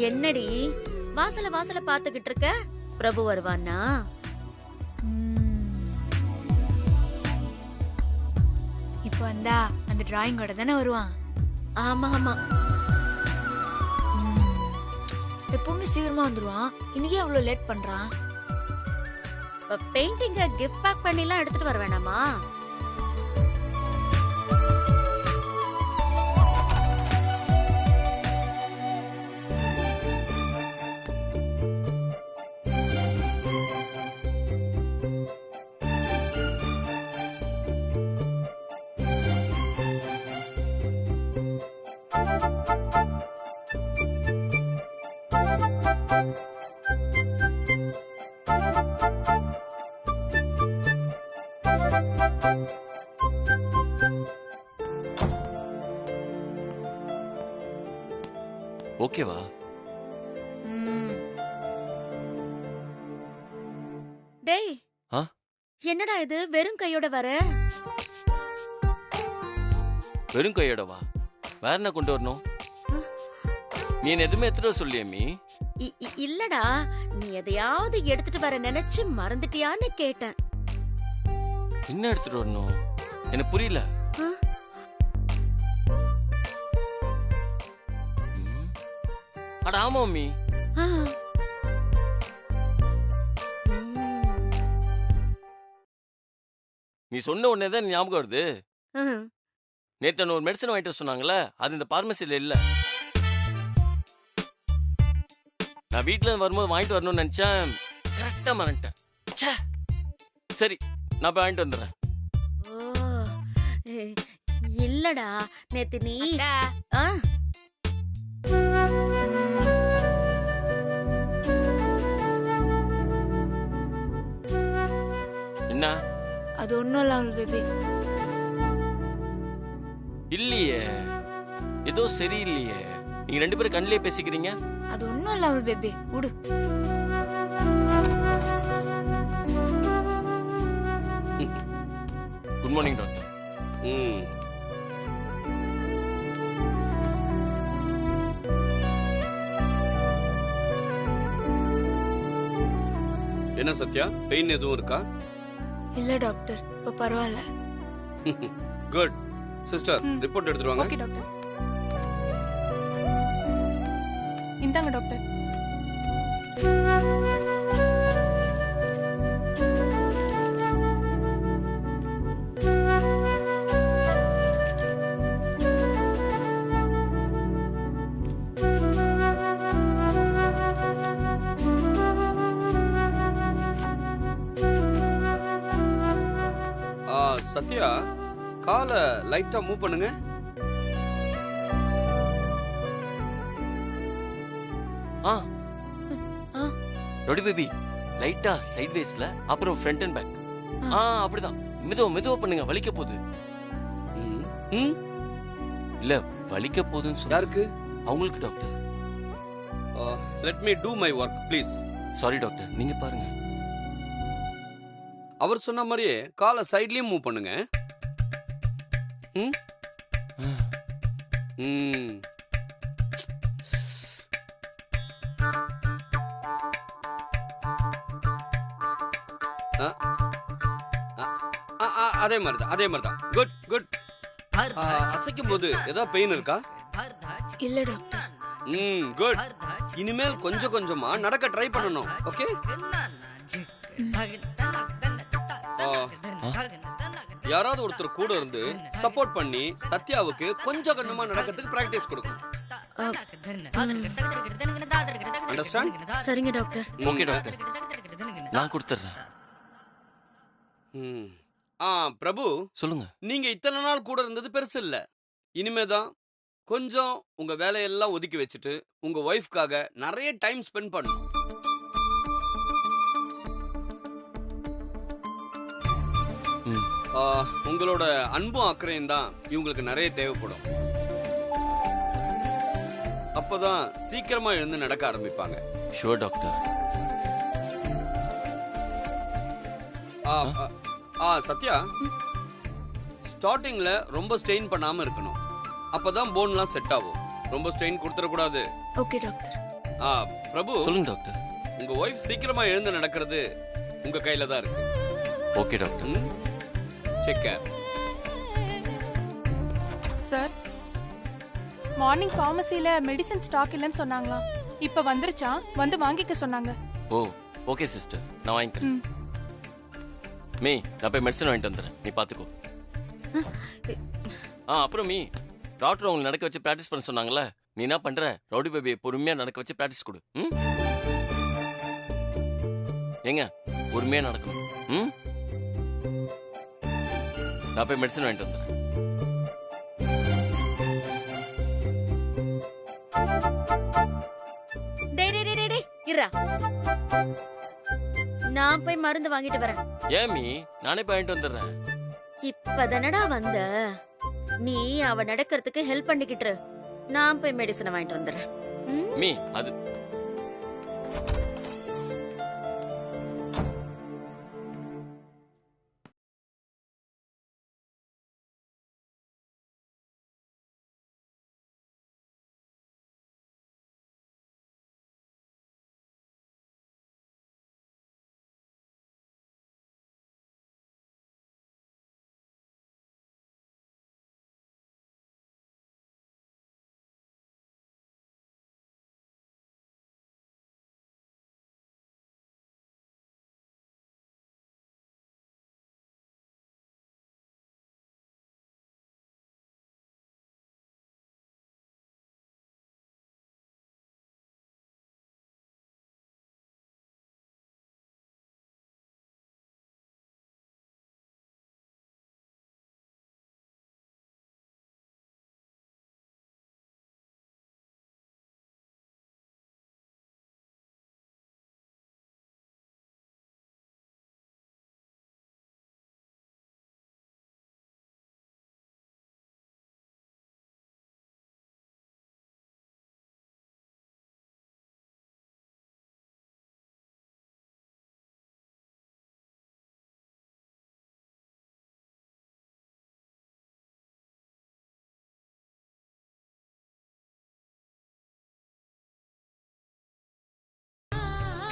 என்னடி வாசல வாசல பாத்துக்கிட்டு இருக்க? பிரபு வருவானா? இப்போ வந்தா அந்த டிராயிங்கோட தானே வருவான். ஆமா ஆமா, எப்பவுமே சீக்கிரமா வந்துருவான். இன்னைக்கு அவ்வளவு லேட் பண்றான். பெயிண்டிங்க கிஃப்ட் பேக் பண்ணி எல்லாம் எடுத்துட்டு வர வேணாமா? ஓகேவா? டேய், என்னடா இது வெறும் கையோட வர? வெறும் கையோட வா. வேற என்ன கொண்டு வரணும்? நீ எதுவுமே எடுத்துட்டு சொல்லியே மீ. இல்லடா, நீ எதையாவது எடுத்துட்டு வர நினைச்சு மறந்துட்டியான்னு கேட்டேன். என்ன எடுத்துட்டு வரணும் எனக்கு புரியல. அட ஆமா மீ. நீ சொன்ன உடனே தான் ஞாபகம் வருது. நேத்து ஒரு மெடிசன் வாங்கிட்டு சொன்னாங்கல்ல, அது இந்த பார்மசில இல்ல. நான் வீட்டுல வரும்போது வாங்கிட்டு வரணும்னு நினைச்சேன், கரெக்டா மறந்துட்டேன். சரி, நான் போய் வாங்கிட்டு வந்துடுறேன். இல்லடா, நேத்து நீ என்ன? அது ஒண்ணும் இல்ல பேபி. இல்லையே, ஏதோ சரியில்லையே. நீங்க ரெண்டு பேரும் கண்ணிலே பேசிக்கிறீங்க. அது ஒண்ணும் இல்ல பேபி, விடு. Good morning doctor. என்ன சத்யா, பெயின் எதுவும் இருக்கா? இல்ல டாக்டர், இப்ப பரவாயில்ல. குட். சிஸ்டர், ரிப்போர்ட் எடுத்துட்டு வாங்க. Okay doctor. இந்தாங்க டாக்டர். சத்யா, காலை லைட்டா மூவ் பண்ணுங்க. ரொடி பேபி, லைட்டா சைட் வேஸ்ல, அப்புறம் ஃப்ரண்ட் அண்ட் பேக். அப்படிதான். மெதுவா பண்ணுங்க, வலிக்க போகுது. இல்ல, வலிக்க போகுதுன்னு சொல்ல. யாருக்கு? அவங்களுக்கு doctor. Let me do my work please. Sorry doctor, நீங்க பாருங்க. அவர் சொன்ன மாதிரியே காலை சைட்லயும் மூவ் பண்ணுங்க. அதே மாதிரிதான். Good good. அசைக்கும் போது ஏதாவது பெயின் இருக்கா? இல்ல டாக்டர். குட். இனிமேல் கொஞ்சம் கொஞ்சமா நடக்க ட்ரை பண்ணணும். ஓகே? யாராவது ஒருத்தர் கூட இருந்து சப்போர்ட் பண்ணி சத்யாவுக்கு கொஞ்சம் கொஞ்சமா நடக்கிறதுக்கு பிராக்டிஸ் கொடுக்கணும். அண்டர்ஸ்டாண்ட்? சரிங்க டாக்டர். ஓகே டாக்டர், நான் கொடுத்துறேன். பிரபு, சொல்லுங்க. நீங்க இத்தனை நாள் கூட இருந்தது பெருசு இல்ல. இனிமேதான் கொஞ்சம் உங்க வேலையெல்லாம் ஒதுக்கி வச்சுட்டு உங்க ஒய்ஃப்காக நிறைய டைம் ஸ்பெண்ட் பண்ணணும். உங்களோட அன்பும் அக்கறையும் தான் இவங்களுக்கு நிறைய தேவைப்படும். அப்பதான் சீக்கிரமா எழுந்து நடக்க ஆரம்பிப்பாங்க. Sure doctor. சத்யா, ஸ்டார்டிங்ல ரொம்ப ஸ்ட்ரெயின் பண்ணாம இருக்கணும். அப்பதான் போன்லாம் செட் ஆகும். ரொம்ப ஸ்ட்ரெயின் கொடுத்துட கூடாது. Okay doctor. ஆ பிரபு, சொல்லுங்க டாக்டர். உங்க ஒய்ஃப் சீக்கிரமா எழுந்து நடக்கிறது உங்க கையில தான் இருக்கு. Okay doctor. Take care. Sir, morning ஃபார்மசில மெடிசன் ஸ்டாக் இல்லைன்னு சொன்னாங்களாம். இப்ப வந்துருச்சா, வந்து வாங்கிக்க சொன்னாங்க. ஓ ஓகே சிஸ்டர், நான் வாங்கிக்கிறேன். ம். மீ, நான் போய் மெடிசன் வாங்கிட்டு வந்துடுறேன், நீ பாத்துக்கோ. அப்புறம் மீ, டாக்டர் உங்களை நடக்க வச்சு பிராக்டிஸ் பண்ண சொன்னாங்கல்ல, நீ என்ன பண்ற? ரவுடி பேபியை பொறுமையா நடக்க வச்சு பிராக்டிஸ் கொடு. ம்? ஏங்க, பொறுமையா நடக்கணும். ம்? நான் போய் மெடிசன் வாங்கிட்டு வந்துடுறேன். டேய் டேய் டேய் டேய் இருடா. நான் போய் மருந்து வாங்கிட்டு வரேன். ஏன் மீ, நானே போய் வாங்கிட்டு வந்துடுறேன். இப்பதானடா வந்த, நீ அவ நடக்கிறதுக்கு ஹெல்ப் பண்ணிக்கிட்டு இரு. நான் போய் மெடிசனை வாங்கிட்டு வந்துடுறேன். ம்? மீ, அது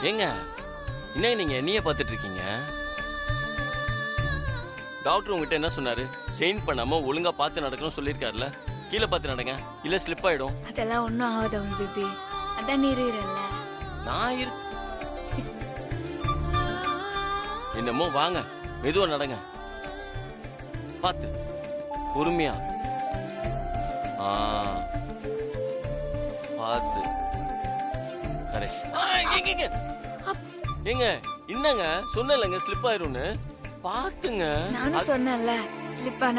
ஏங்க, என்ன நீங்க என்னைய பார்த்துட்டு இருக்கீங்க? டாக்டர் உங்ககிட்ட என்ன சொன்னாரு? ஸ்ட்ரெயின் பண்ணாம ஒழுங்கா பார்த்து நடக்கணும்னு சொல்லியிருக்காருல்ல. கீழே பார்த்து நடங்க, இல்ல ஸ்லிப் ஆயிடும். அதெல்லாம் ஒன்றும் ஆகாது உங்க பேபி. அதான் நீ இருறல்ல. நான் இரு. என்னமோ வாங்க, மெதுவா நடங்க, பார்த்து பொறுமையா. பார்த்து ஏங்க, என்னங்க சொன்னலங்க ஸ்லிப் ஆயிரும்னு. பாத்துங்க. நானும் சொன்னேன்ல ஸ்லிப் ஆன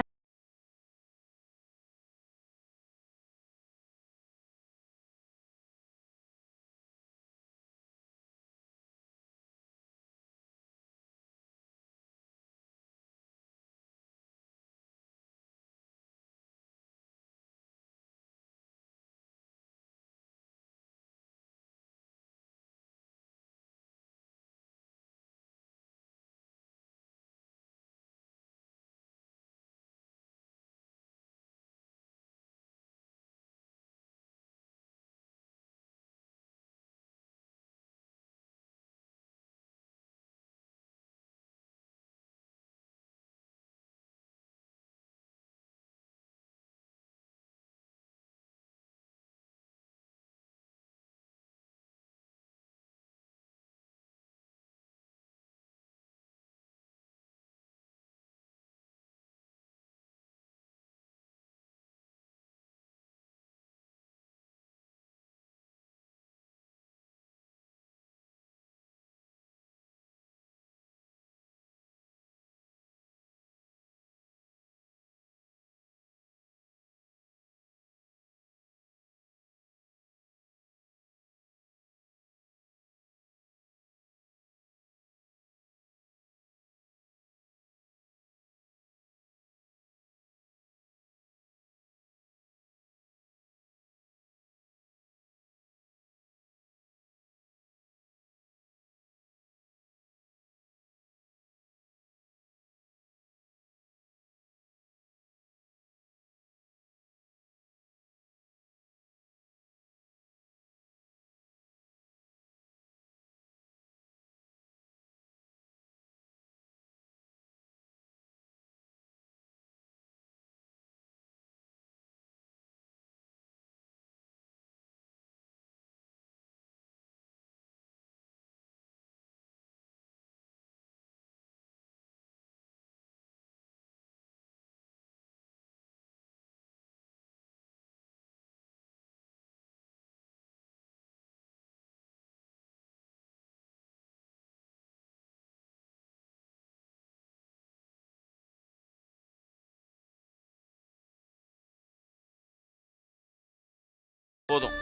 போதும்.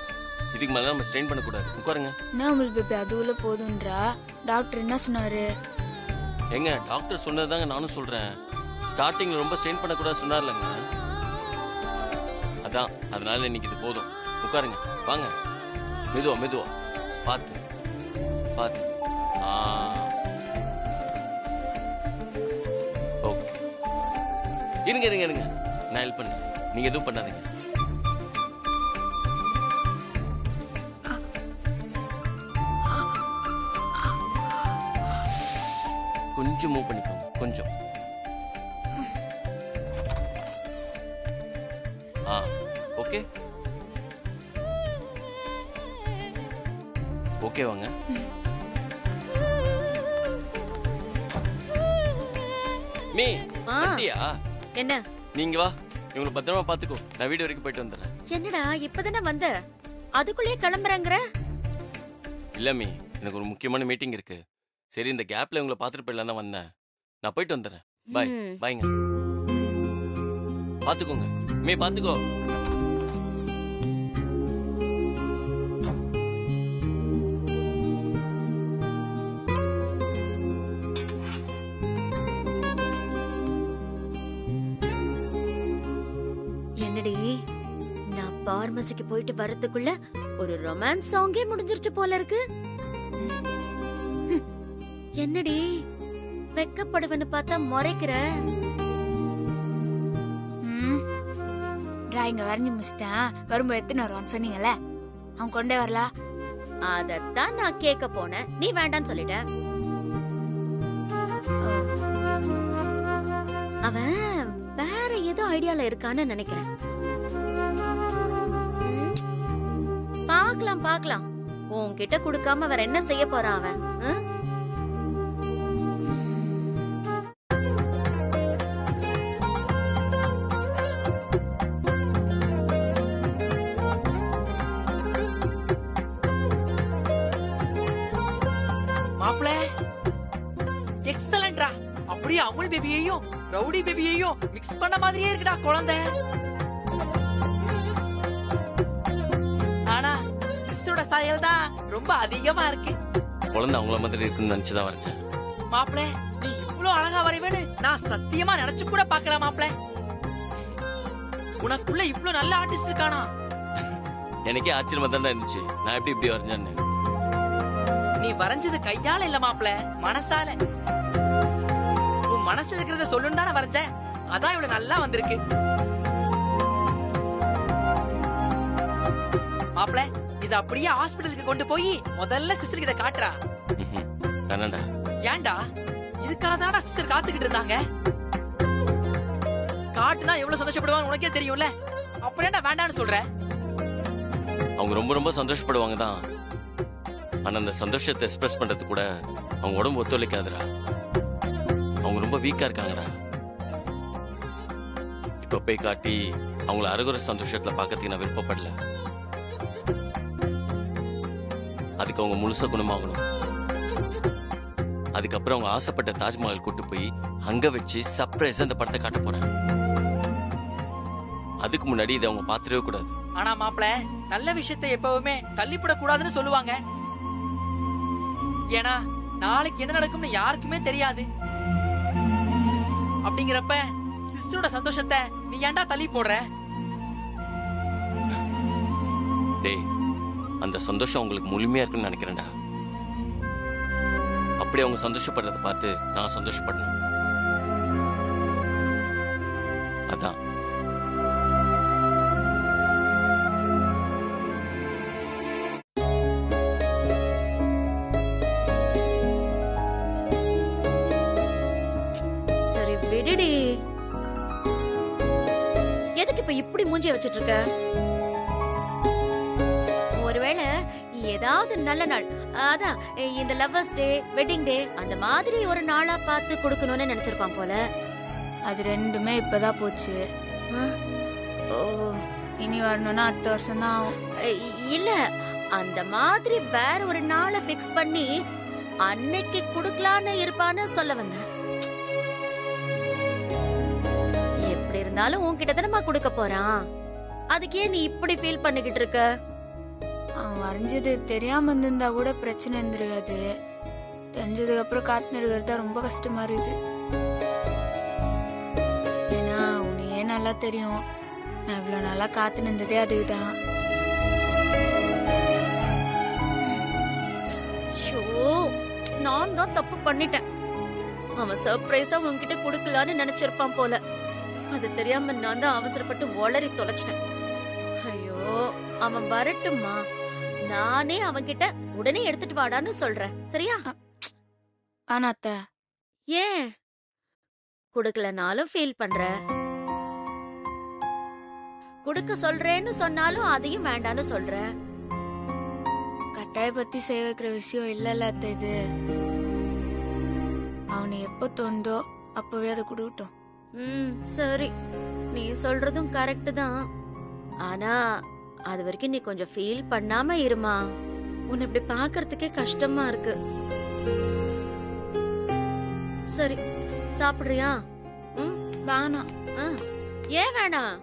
இதுக்கு மேல நம்ம ஸ்ட்ரெயின் பண்ணக்கூடாது. உட்காருங்க. என்ன அமுல் பேபி அதுவுல போதுன்றா? டாக்டர் என்ன சொன்னாரு? எங்க டாக்டர் சொன்னதுதாங்க நானும் சொல்றேன். ஸ்டார்டிங்ல ரொம்ப ஸ்ட்ரெயின் பண்ணக்கூடாது சொன்னார்லங்க. அதான் அதனால இன்னைக்கு இது போதும். உட்காருங்க. வாங்க. மெதுவா மெதுவா. பார்த்து பார்த்து. ஓகே. இருங்க இருங்க இருங்க. நான் ஹெல்ப் பண்றேன். நீங்க எதுவும் பண்ணாதீங்க. கொஞ்சம் மூவ் பண்ணிக்கோங்க. கொஞ்சம். ஓகே ஓகே வாங்க. மீ வண்டியா? என்ன? நீங்க வா. இவங்களை பத்திரமா பாத்துக்கோ. நான் வீடு வரைக்கும் போயிட்டு வந்துடுறேன். என்னடா இப்பதானே வந்த, அதுக்குள்ளேயே கிளம்புறேங்கிற? இல்ல மீ, எனக்கு ஒரு முக்கியமான மீட்டிங் இருக்கு. சரி இந்த கேப்ல உங்களை பாத்துட்டு போயிடலாம் தான் வந்தேன். நான் போயிட்டு வந்துடுறேன். பாய். பாய்ங்க. பாத்துக்கோங்க மீ, பாத்துக்கோ. என்னடி, நான் பார்மசிக்கு போயிட்டு வரதுக்குள்ள ஒரு ரொமான்ஸ் சாங்கே முடிஞ்சிருச்சு போல இருக்கு. என்னடி வெக்கப்படுவன்னு பார்த்தா முறைக்கிற? டிராயிங்க வரைஞ்சி முடிச்சிட்டேன். வரும்போது எத்தனை வருவான்னு சொன்னீங்கல்ல, அவன் கொண்டே வரல. அதத்தான் நான் கேட்க போனேன், நீ வேண்டான்னு சொல்லிட்ட. அவன் வேற ஏதோ ஐடியால இருக்கான்னு நினைக்கிறேன். பாக்கலாம் பாக்கலாம். உன்கிட்ட கொடுக்காம வேற என்ன செய்ய போறான் அவன்? மாப்ள எக்ஸலன்ட்ரா. அப்படியே அமுல் பேபியையும் ரவுடி பேபியையும் மிக்ஸ் பண்ண மாதிரியே இருக்குடா குழந்தை. ஆனா சிஸ்டரோட சாயல் தான் ரொம்ப அதிகமா இருக்கு. குழந்தை அவங்கள மாதிரி இருக்குன்னு நினைச்சுதான் வரைச்சேன். மாப்ள நீ இவ்வளவு அழகா வரைவேன்னு நான் சத்தியமா நினைச்சு கூட பார்க்கல மாப்ள. உனக்குள்ள இவ்வளவு நல்ல ஆர்டிஸ்ட் இருக்கானா? எனக்கே ஆச்சரியமா தான் இருந்துச்சு நான் எப்படி இப்படி வரைஞ்சேன்னு. நீ வரைஞ்சது கையால இல்ல மாப்ள, மனசால. உன் மனசுல இருக்கிறத சொல்லுன்னு தானே வரைஞ்ச. அதான் இவ்வளவு நல்லா வந்திருக்கு. மாப்ள இத அப்படியே ஹாஸ்பிடலுக்கு கொண்டு போய் முதல்ல சிஸ்டர் கிட்ட காட்டுறா. கனடா. ஏன்டா? இதுக்காக தானடா சிஸ்டர் காத்துக்கிட்டு இருந்தாங்க. காட்டுனா எவ்வளவு சந்தோஷப்படுவாங்க உனக்கே தெரியும்ல. அப்புறம் என்ன வேண்டான்னு சொல்ற? அவங்க ரொம்ப ரொம்ப சந்தோஷப்படுவாங்க தான். ஆனா அந்த சந்தோஷத்தை எக்ஸ்பிரஸ் பண்றது கூட அவங்க உடம்பு ஒத்துழைக்காதுடா. அவங்க ரொம்ப வீக்கா இருக்காங்கடா. இப்ப போய் காட்டி அவங்கள அறகுற சந்தோஷத்துல பாக்கிறதுக்கு நான் விருப்பப்படல. அதுக்கு அவங்க முழுசா குணமாகணும். அதுக்கப்புறம் அவங்க ஆசைப்பட்ட தாஜ்மஹால் கூட்டு போய் அங்க வச்சு சர்ப்ரைஸ் அந்த படத்தை காட்ட போறேன். அதுக்கு முன்னாடி இதை அவங்க பாத்துடவே கூடாது. ஆனா மாப்ள நல்ல விஷயத்தை எப்பவுமே தள்ளிப்பட கூடாதுன்னு சொல்லுவாங்க. ஏன்னா நாளைக்கு என்ன நடக்கும்னு யாருக்குமே தெரியாது. அப்படிங்கிறப்ப சிஸ்டரோட சந்தோஷத்தை நீ ஏன்டா தள்ளி போடுற? டேய், அந்த சந்தோஷம் உங்களுக்கு முழுமையா இருக்குன்னு நினைக்கிறேன்டா. அப்படி அவங்க சந்தோஷப்படுறத பார்த்து நான் சந்தோஷப்படணும். அதான். சரி விடுடி. எதுக்கு இப்ப இப்படி மூஞ்சிய வச்சிட்டு இருக்க? ஒருவேளை ஏதாவது நல்ல நாள், அதான் இந்த லவ்வர்ஸ் டே, வெட்டிங் டே அந்த மாதிரி ஒரு நாளா பார்த்து கொடுக்கணும்னு நினைச்சிருப்பான் போல. அது ரெண்டுமே இப்பதான் போச்சு. ஓ, இனி வரணும்னா அடுத்த வருஷம் தான் ஆகும். இல்ல, அந்த மாதிரி வேற ஒரு நாளை பிக்ஸ் பண்ணி அன்னைக்கு குடுக்கலான்னு இருப்பான்னு சொல்ல வந்தேன். எப்படி இருந்தாலும் உன்கிட்ட தானே கொடுக்க போறான். அதுக்கே நீ இப்படி ஃபீல் பண்ணிக்கிட்டு இருக்க? அவன் வரைஞ்சது தெரியாம இருந்திருந்தா கூட பிரச்சனை இருந்திருக்காது. தெரிஞ்சதுக்கு அப்புறம் காத்துன்னு இருக்கிறது தான் ரொம்ப கஷ்டமா இருக்குது. ஏன்னா உனக்கே நல்லா தெரியும், நான் இவ்வளவு நாளா காத்துன்னு இருந்ததே அதுதான். ஷோ, நான் தான் தப்பு பண்ணிட்டேன். அவன் சர்ப்ரைஸா உன்கிட்ட கொடுக்கலான்னு நினைச்சிருப்பான் போல. அது தெரியாம நான் தான் அவசரப்பட்டு ஒளறி தொலைச்சிட்டேன். ஐயோ, அவன் வரட்டும்மா. நானே அவன்கிட்ட உடனே எடுத்துட்டு வாடான்னு சொல்றேன். சரியா? ஆனா அத்தை, ஏன் குடுக்கலனாலும் ஃபீல் பண்ற? குடுக்க சொல்றேன்னு சொன்னாலும் அதையும் வேண்டான்னு சொல்ற. கட்டாய பத்தி செய்ய வைக்கிற விஷயம் இல்லல்ல அத்தை இது. அவனை எப்போ தோண்டோ அப்பவே அதை கொடுக்கட்டும். சரி, நீ சொல்றதும் கரெக்ட் தான். ஆனா அது வரைக்கும் நீ கொஞ்சம் ஃபீல் பண்ணாம இருமா. உன்னை இப்படி பாக்குறதுக்கே கஷ்டமா இருக்கு. சரி, சாப்பிடுறியா? வேணாம். ஏன் வேணாம்?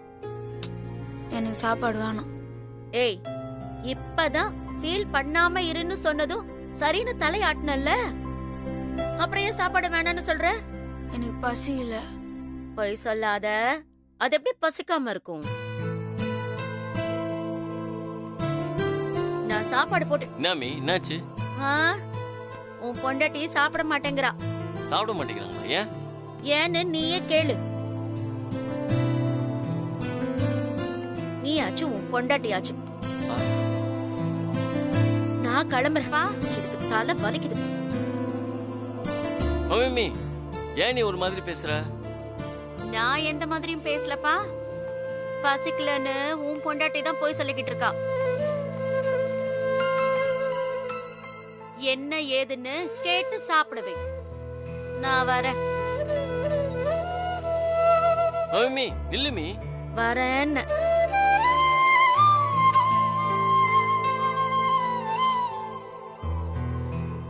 எனக்கு சாப்பாடு வேணாம். ஏய், இப்பதான் ஃபீல் பண்ணாம இருன்னு சொன்னதும் சரின்னு தலையாட்டினல்ல, அப்புறம் ஏன் சாப்பாடு வேணான்னு சொல்ற? எனக்கு பசி இல்ல. பொய் சொல்லாத. அது எப்படி பசிக்காம இருக்கும்? நான் சாப்பாடு போட்டு. என்னாமி, என்னாச்சு? உன் பொண்டாட்டி சாப்பிட மாட்டேங்கிறா. சாப்பிட மாட்டேங்கிறாங்களா? ஏன்? ஏன்னு நீயே கேளு. நீயாச்சு உன் பொண்டாட்டியாச்சு. நான் கிளம்புறப்பா, இதுக்கு தலை வலிக்குது. மம்மி, ஏன் நீ ஒரு மாதிரி பேசுற? நான் எந்த மாதிரியும் பேசலப்பா. பசிக்கலன்னு உன் பொண்டாட்டி தான் போய் சொல்லிக்கிட்டு இருக்கா. என்ன ஏதுன்னு கேட்டு சாப்பிடுவே. நான் வரேன். மம்மி, நில்லுமி. வரேன்னு.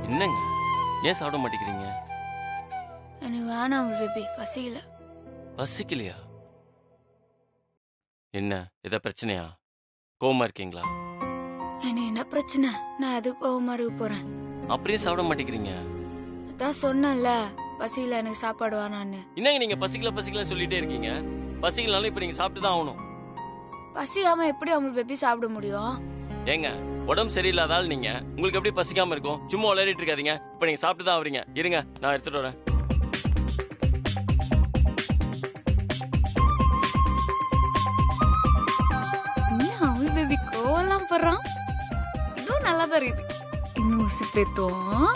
என்னங்க, ஏன் சாப்பிட மாட்டேங்கிறீங்க? எனக்கு வேணாம் பேபி, பசியில. பசிக்கலையா? என்ன, ஏதா பிரச்சனையா? கோவமா இருக்கீங்களா? எனக்கு என்ன பிரச்சனை? நான் எதுக்கு கோவமா இருக்க போறேன்? அப்படியே சாப்பிட மாட்டேங்கிறீங்க. அதான் சொன்னேன்ல, பசியில எனக்கு சாப்பாடு வேணான்னு. என்னங்க நீங்க பசிக்கல சொல்லிட்டே இருக்கீங்க? பசிக்கலனாலும் இப்ப நீங்க சாப்பிட்டு தான் ஆகணும். பசியாம எப்படி அவங்க பேபி சாப்பிட முடியும்? ஏங்க, உடம்பு சரியில்லாதால் நீங்க, உங்களுக்கு எப்படி பசிக்காம இருக்கும்? சும்மா விளையாடிட்டு இருக்காதீங்க. இப்ப நீங்க சாப்பிட்டு தான் ஆவறீங்க. இருங்க, நான் எடுத்துட்டு வரேன். அவங்க பேபி கோவலாம் போடுறான். இதுவும் நல்லா தான் இருக்குது. இன்னும் உசுப்பேத்தோம்.